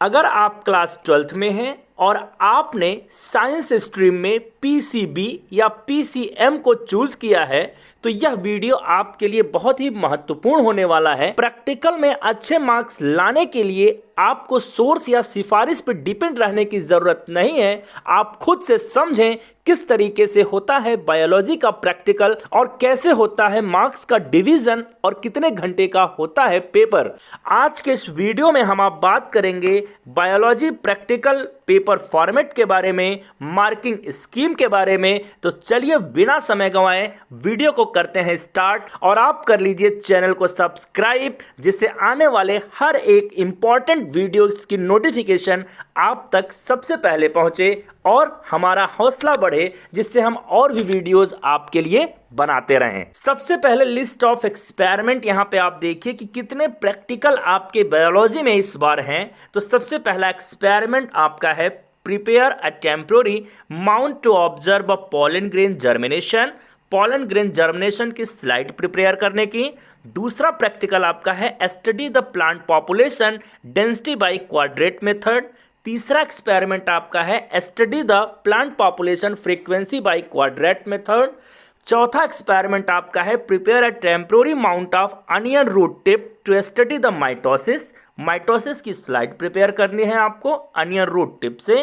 अगर आप class 12th में हैं और आपने साइंस स्ट्रीम में पीसीबी या पीसीएम को चूज किया है तो यह वीडियो आपके लिए बहुत ही महत्वपूर्ण होने वाला है। प्रैक्टिकल में अच्छे मार्क्स लाने के लिए आपको सोर्स या सिफारिश पर डिपेंड रहने की जरूरत नहीं है। आप खुद से समझें किस तरीके से होता है बायोलॉजी का प्रैक्टिकल और कैसे होता है मार्क्स का डिवीजन और कितने घंटे का होता है पेपर। आज के इस वीडियो में हम आप बात करेंगे बायोलॉजी प्रैक्टिकल पेपर फॉर्मेट के बारे में, मार्किंग स्कीम के बारे में। तो चलिए बिना समय गंवाए वीडियो को करते हैं स्टार्ट और आप कर लीजिए चैनल को सब्सक्राइब, जिससे आने वाले हर एक इंपॉर्टेंट वीडियोस की नोटिफिकेशन आप तक सबसे पहले पहुंचे और हमारा हौसला बढ़े, जिससे हम और भी वीडियोस आपके लिए बनाते रहें। सबसे पहले लिस्ट ऑफ एक्सपेरिमेंट यहाँ पे आप देखिए कि कितने प्रैक्टिकल आपके बायोलॉजी में इस बार हैं। तो सबसे पहला एक्सपेरिमेंट आपका है prepare a temporary mount to observe a pollen grain germination. Pollen grain germination की स्लाइड प्रिपेयर करने की। दूसरा प्रैक्टिकल आपका है study the plant population density by quadrat method. तीसरा एक्सपेरिमेंट आपका है study the plant population frequency by quadrat method. चौथा एक्सपेरिमेंट आपका है prepare a temporary mount of onion root tip to study the mitosis. Mitosis की slide prepare करनी है आपको अनियन रूट टिप से।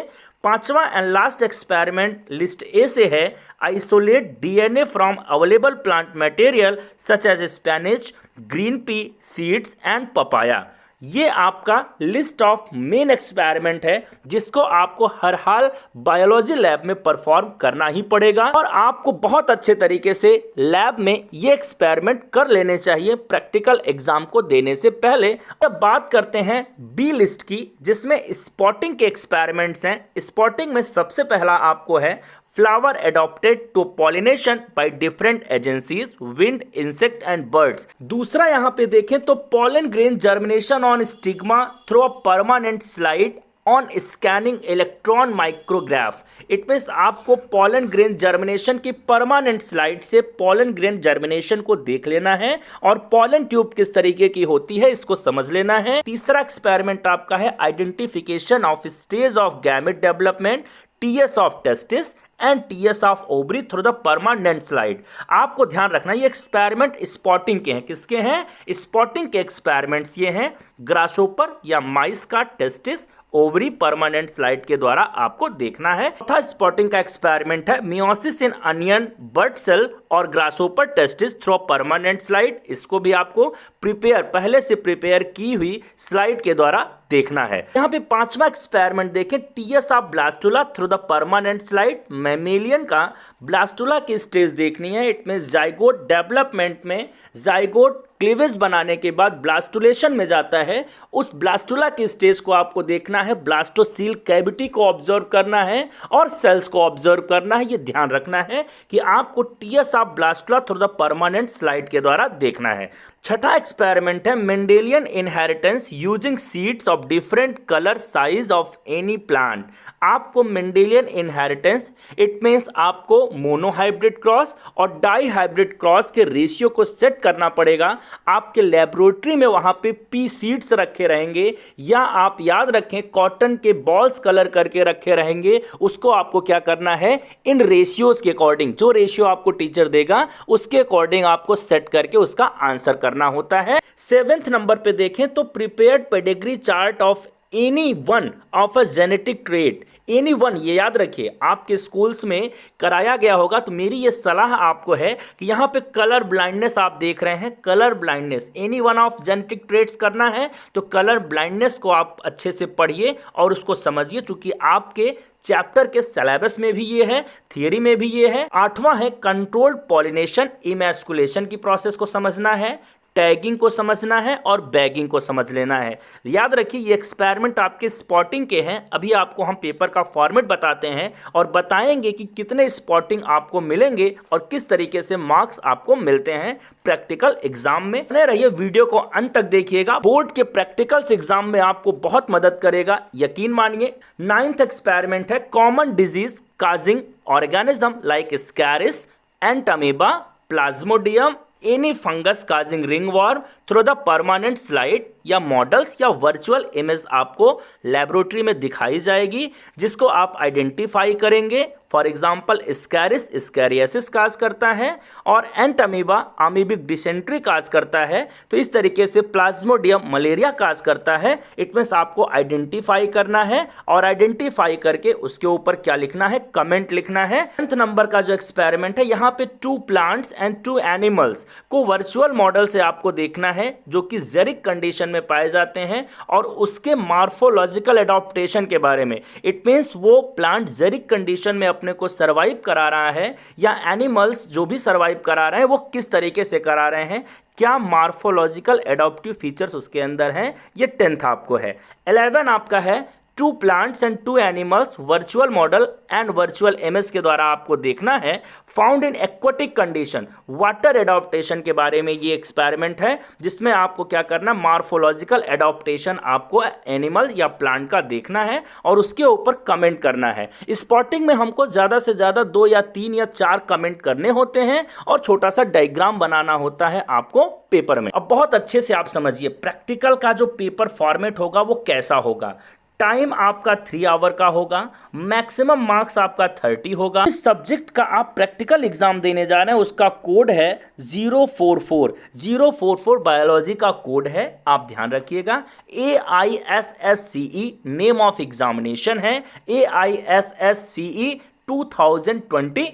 पांचवा and last experiment list A से है isolate DNA from available plant material such as spinach, green pea seeds and papaya. ये आपका लिस्ट ऑफ मेन एक्सपेरिमेंट है जिसको आपको हर हाल बायोलॉजी लैब में परफॉर्म करना ही पड़ेगा और आपको बहुत अच्छे तरीके से लैब में ये एक्सपेरिमेंट कर लेने चाहिए प्रैक्टिकल एग्जाम को देने से पहले। अब बात करते हैं बी लिस्ट की, जिसमें स्पॉटिंग के एक्सपेरिमेंट्स हैं। स्पॉटिंग में सबसे पहला आपको है flower adopted to pollination by different agencies, wind, insect and birds। दूसरा यहाँ पे देखें तो pollen grain germination on stigma through a permanent slide on scanning electron micrograph। It means आपको pollen grain germination की permanent slide से pollen grain germination को देख लेना है और pollen tube किस तरीके की होती है इसको समझ लेना है। तीसरा एक्सपेरिमेंट आपका है identification of stage of gamete development, TS of testis and TS of ovary through the permanent slide. आपको ध्यान रखना ये एक्सपेरिमेंट स्पॉटिंग के हैं। किसके हैं? स्पॉटिंग के एक्सपेरिमेंट्स ये हैं ग्रासहोपर या माइस का टेस्टिस ओवरी परमानेंट स्लाइड के द्वारा आपको देखना है। चौथा स्पॉटिंग का एक्सपेरिमेंट है meiosis in onion bud cell और grasshopper testis through permanent slide. इसको भी आपको पहले से प्रिपेयर की हुई स्लाइड के द्वारा देखना है। यहाँ पे पांचवा एक्सपेरिमेंट देखें TS of blastula through the permanent slide. Mammalian का ब्लास्टुला की स्टेज देखनी है। इट मीन जाइगोट डेवलपमेंट में जाइगोट क्लीवेज बनाने के बाद ब्लास्टुलेशन में जाता है। उस ब्लास्टुला की स्टेज को आपको देखना है। ब्लास्टोसील कैविटी को ऑब्जर्व करना है और सेल्स को ऑब्जर्व करना है। ये ध्यान रखना है कि आपको TS of blastula through the permanent slide के द्वारा देखना है। छठा एक्सपेरिमेंट है Mendelian inheritance using seeds of different colour size of any plant. आपको मेंडेलियन इनहेरिटेंस इट मीन्स आपको मोनोहाइब्रिड क्रॉस और डाई हाइब्रिड क्रॉस के रेशियो को सेट करना पड़ेगा। आपके लेबोरेटरी में वहां पे पी सीड्स रखे रहेंगे या आप याद रखें कॉटन के बॉल्स कलर करके रखे रहेंगे। उसको आपको क्या करना है इन रेशियोज के अकॉर्डिंग, जो रेशियो आपको टीचर देगा उसके अकॉर्डिंग आपको सेट करके उसका आंसर करना होता है। 7th नंबर पे देखें तो prepared pedigree chart of any one of a genetic trait. Any one ये याद रखिए आपके स्कूल्स में कराया गया होगा। तो मेरी ये सलाह आपको है कि यहाँ पे कलर ब्लाइंडनेस आप देख रहे हैं, colour blindness any one of genetic traits करना है तो कलर ब्लाइंडनेस को आप अच्छे से पढ़िए और उसको समझिए, चूंकि आपके चैप्टर के सिलेबस में भी ये है, थियरी में भी ये है। 8वां है कंट्रोल्ड पॉलिनेशन इमैस्कुलेशन की प्रोसेस को समझना है, टैगिंग को समझना है और बैगिंग को समझ लेना है। याद रखिए ये एक्सपेरिमेंट आपके स्पॉटिंग के हैं। अभी आपको हम पेपर का फॉर्मेट बताते हैं और बताएंगे कि कितने स्पॉटिंग आपको मिलेंगे और किस तरीके से मार्क्स आपको मिलते हैं प्रैक्टिकल एग्जाम में। बने रहिए, वीडियो को अंत तक देखिएगा। बोर्ड के प्रैक्टिकल्स एग्जाम में आपको बहुत मदद करेगा, यकीन मानिए। 9th एक्सपेरिमेंट है common disease causing organism like स्कैरिस and amoeba, Plasmodium, any fungus causing ringworm through the permanent slide या मॉडल्स या वर्चुअल इमेज आपको लेबोरेटरी में दिखाई जाएगी, जिसको आप आइडेंटिफाई करेंगे। फॉर एग्जाम्पल स्कैरिस स्कैरियसिस काज करता है और एंटमीबा अमीबिक डिसेंट्री काज करता है। तो इस तरीके से प्लाज्मोडियम मलेरिया काज करता है। इट मीन्स आपको आइडेंटिफाई करना है और आइडेंटिफाई करके उसके ऊपर क्या लिखना है, कमेंट लिखना है। 10th नंबर का जो एक्सपेरिमेंट है, यहाँ पे 2 प्लांट्स एंड 2 एनिमल्स को वर्चुअल मॉडल से आपको देखना है जो कि जेरिक कंडीशन में पाए जाते हैं और उसके मार्फोलॉजिकल एडॉप्टेशन के बारे में। इट मीन्स वो प्लांट जेरिक कंडीशन में अपने को सर्वाइव करा रहा है या एनिमल्स जो भी सर्वाइव करा रहे हैं वो किस तरीके से करा रहे हैं, क्या मार्फोलॉजिकल एडॉप्टिव फीचर्स उसके अंदर हैं। ये 10th आपको है। 11 आपका है 2 plants and 2 animals virtual model and virtual image के द्वारा आपको देखना है found in aquatic condition water adaptation के बारे में। ये एक्सपेरिमेंट है जिसमें आपको क्या करना, मार्फोलॉजिकल एडॉप्टेशन आपको एनिमल या प्लांट का देखना है और उसके ऊपर कमेंट करना है। स्पॉटिंग में हमको ज़्यादा से ज़्यादा 2 या 3 या 4 कमेंट करने होते हैं और छोटा सा डायग्राम बनाना होता है आपको पेपर में। अब बहुत अच्छे से आप समझिए प्रैक्टिकल का जो पेपर फॉर्मेट होगा वो कैसा होगा। टाइम आपका 3 आवर का होगा, मैक्सिमम मार्क्स आपका 30 होगा। इस सब्जेक्ट का आप प्रैक्टिकल एग्जाम देने जा रहे हैं, उसका कोड है 044 बायोलॉजी का कोड है, आप ध्यान रखिएगा। AISSCE नेम ऑफ एग्जामिनेशन है, AISSCE 2023।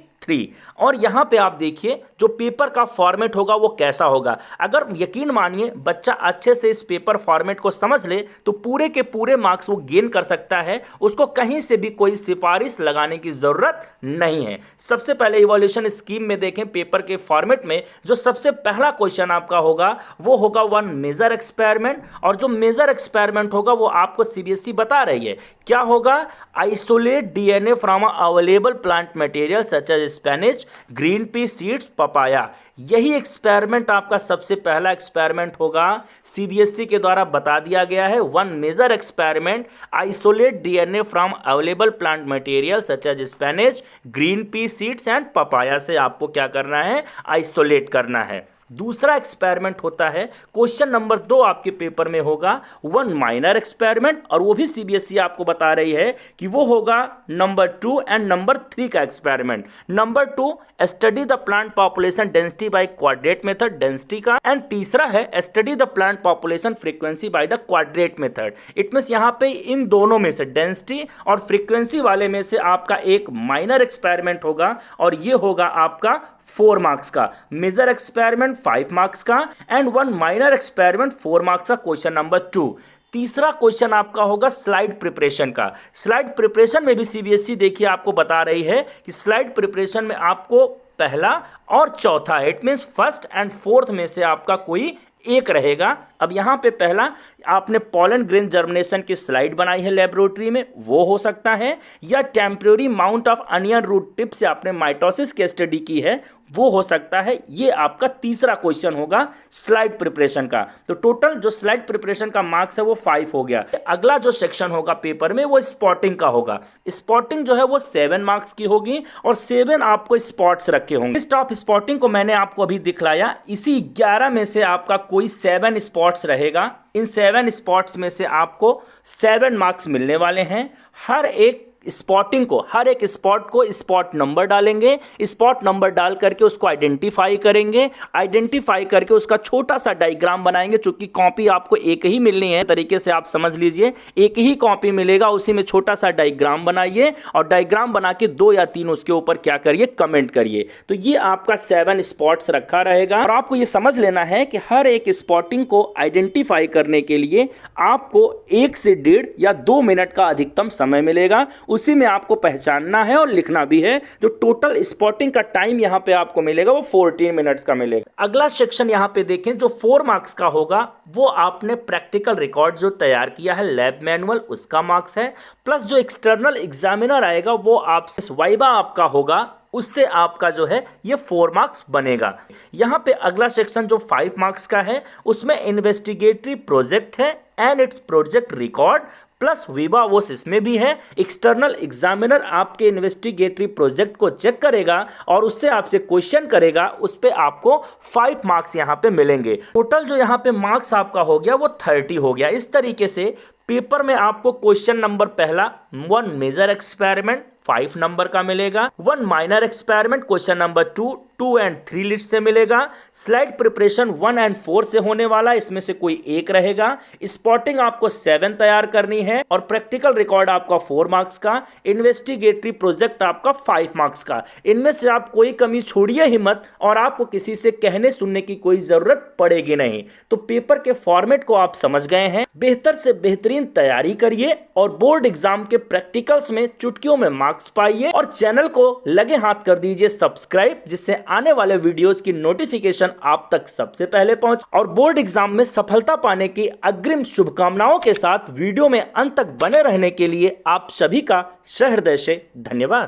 और यहां पे आप देखिए जो पेपर का फॉर्मेट होगा वो कैसा होगा। अगर यकीन मानिए बच्चा अच्छे से इस पेपर फॉर्मेट को समझ ले तो पूरे के पूरे मार्क्स वो गेन कर सकता है, उसको कहीं से भी कोई सिफारिश लगाने की जरूरत नहीं है। सबसे पहले इवोल्यूशन स्कीम में देखें पेपर के फॉर्मेट में जो सबसे पहला क्वेश्चन आपका होगा वो होगा 1 मेजर एक्सपेरिमेंट। और जो मेजर एक्सपेरिमेंट होगा वो आपको CBSE बता रही है क्या होगा, isolate DNA from available plant material such as spinach, green pea seeds, papaya. यही एक्सपेरिमेंट आपका सबसे पहला एक्सपेरिमेंट होगा, CBSE के द्वारा बता दिया गया है। 1 major experiment isolate DNA from available plant material such as spinach, green pea seeds and papaya से आपको क्या करना है, आइसोलेट करना है। दूसरा एक्सपेरिमेंट होता है क्वेश्चन नंबर 2 आपके पेपर में होगा 1 माइनर एक्सपेरिमेंट, और वो भी CBSE आपको बता रही है कि वो होगा नंबर 2 एंड नंबर 3 का experiment. Number 2 study the plant population density by quadrat method, density का, एंड तीसरा है study the plant population frequency by the quadrat method. It means यहाँ पे इन दोनों में से डेंसिटी और फ्रीक्वेंसी वाले में से आपका एक माइनर एक्सपेरिमेंट होगा और ये होगा आपका 4 मार्क्स का, मेजर एक्सपेरिमेंट 5 मार्क्स का एंड 1 माइनर एक्सपेरिमेंट 4 मार्क्स का क्वेश्चन नंबर 2। तीसरा क्वेश्चन आपका होगा स्लाइड प्रिपरेशन का। स्लाइड प्रिपरेशन में भी CBSE देखिए आपको बता रही है कि स्लाइड प्रिपरेशन में आपको पहला और चौथा, it means first and fourth में से आपका कोई एक रहेगा। अब यहाँ पे पहला आपने पॉलन ग्रेन जर्मिनेशन की स्लाइड बनाई है लेबोरेटरी में, वो हो सकता है, या temporary mount of onion root tip से आपने माइटोसिस की स्टडी की है, वो हो सकता है। ये आपका तीसरा क्वेश्चन होगा स्लाइड प्रिपरेशन का। तो टोटल जो स्लाइड प्रिपरेशन का मार्क्स है वो 5 हो गया। अगला जो सेक्शन होगा पेपर में वो स्पॉटिंग का होगा। स्पॉटिंग जो है वो 7 मार्क्स की होगी और 7 आपको स्पॉट्स रखे होंगे। लिस्ट ऑफ स्पॉटिंग को मैंने आपको अभी दिखलाया, इसी 11 में से आपका कोई 7 स्पॉट्स रहेगा। इन 7 स्पॉट्स में से आपको 7 मार्क्स मिलने वाले हैं। हर एक स्पॉटिंग को, हर एक स्पॉट को स्पॉट नंबर डालेंगे, स्पॉट नंबर डाल करके उसको आइडेंटिफाई करेंगे, आइडेंटिफाई करके उसका छोटा सा डायग्राम बनाएंगे। चूंकि कॉपी आपको एक ही मिलनी है, तरीके से आप समझ लीजिए एक ही कॉपी मिलेगा, उसी में छोटा सा डायग्राम बनाइए और डायग्राम बना के 2 या 3 उसके ऊपर क्या करिए, कमेंट करिए। तो ये आपका 7 स्पॉट्स रखा रहेगा और आपको ये समझ लेना है कि हर एक स्पॉटिंग को आइडेंटिफाई करने के लिए आपको 1 से 1.5 या 2 मिनट का अधिकतम समय मिलेगा। उसी में आपको पहचानना है और लिखना भी है। जो टोटल स्पॉटिंग का टाइम यहाँ पे आपको मिलेगा वो 14 मिनट्स का मिलेगा। अगला सेक्शन यहाँ पे देखें जो 4 मार्क्स का होगा, वो आपने प्रैक्टिकल रिकॉर्ड जो तैयार किया है लैब मैनुअल, उसका मार्क्स है, प्लस जो एक्सटर्नल एग्जामिनर आएगा वो आपसे वाइवा आपका होगा, उससे आपका जो है ये 4 मार्क्स बनेगा। यहाँ पे अगला सेक्शन जो 5 मार्क्स का है उसमें इन्वेस्टिगेटरी प्रोजेक्ट है and it's project record, plus विवा वोस इसमें भी है। एक्सटर्नल एग्जामिनर आपके इन्वेस्टिगेटरी प्रोजेक्ट को चेक करेगा और उससे आपसे क्वेश्चन करेगा, उस पे आपको 5 मार्क्स यहाँ पे मिलेंगे। टोटल जो यहाँ पे मार्क्स आपका हो गया वो 30 हो गया। इस तरीके से पेपर में आपको क्वेश्चन नंबर पहला 1 मेजर एक्सपेरिमेंट 5 नंबर का मिलेगा, 1 minor experiment question number 2 2 and 3 list से मिलेगा, स्लाइड प्रिपरेशन 1 एंड 4 से होने वाला, इसमें से कोई एक रहेगा, स्पॉटिंग आपको 7 तैयार करनी है और प्रैक्टिकल रिकॉर्ड आपका 4 मार्क्स का, इन्वेस्टिगेटरी प्रोजेक्ट आपका 5 मार्क्स का। इनमें से आप कोई कमी छोड़िए ही मत और आपको किसी से कहने सुनने की कोई जरूरत पड़ेगी नहीं। तो पेपर के फॉर्मेट को आप समझ गए हैं। बेहतर से बेहतरीन तैयारी करिए और बोर्ड एग्जाम के प्रैक्टिकल्स में चुटकियों में मार्क्स पाइए और चैनल को लगे हाथ कर दीजिए सब्सक्राइब, जिससे आने वाले वीडियोस की नोटिफिकेशन आप तक सबसे पहले पहुंच। और बोर्ड एग्जाम में सफलता पाने की अग्रिम शुभकामनाओं के साथ वीडियो में अंत तक बने रहने के लिए आप सभी का सहृदय से धन्यवाद।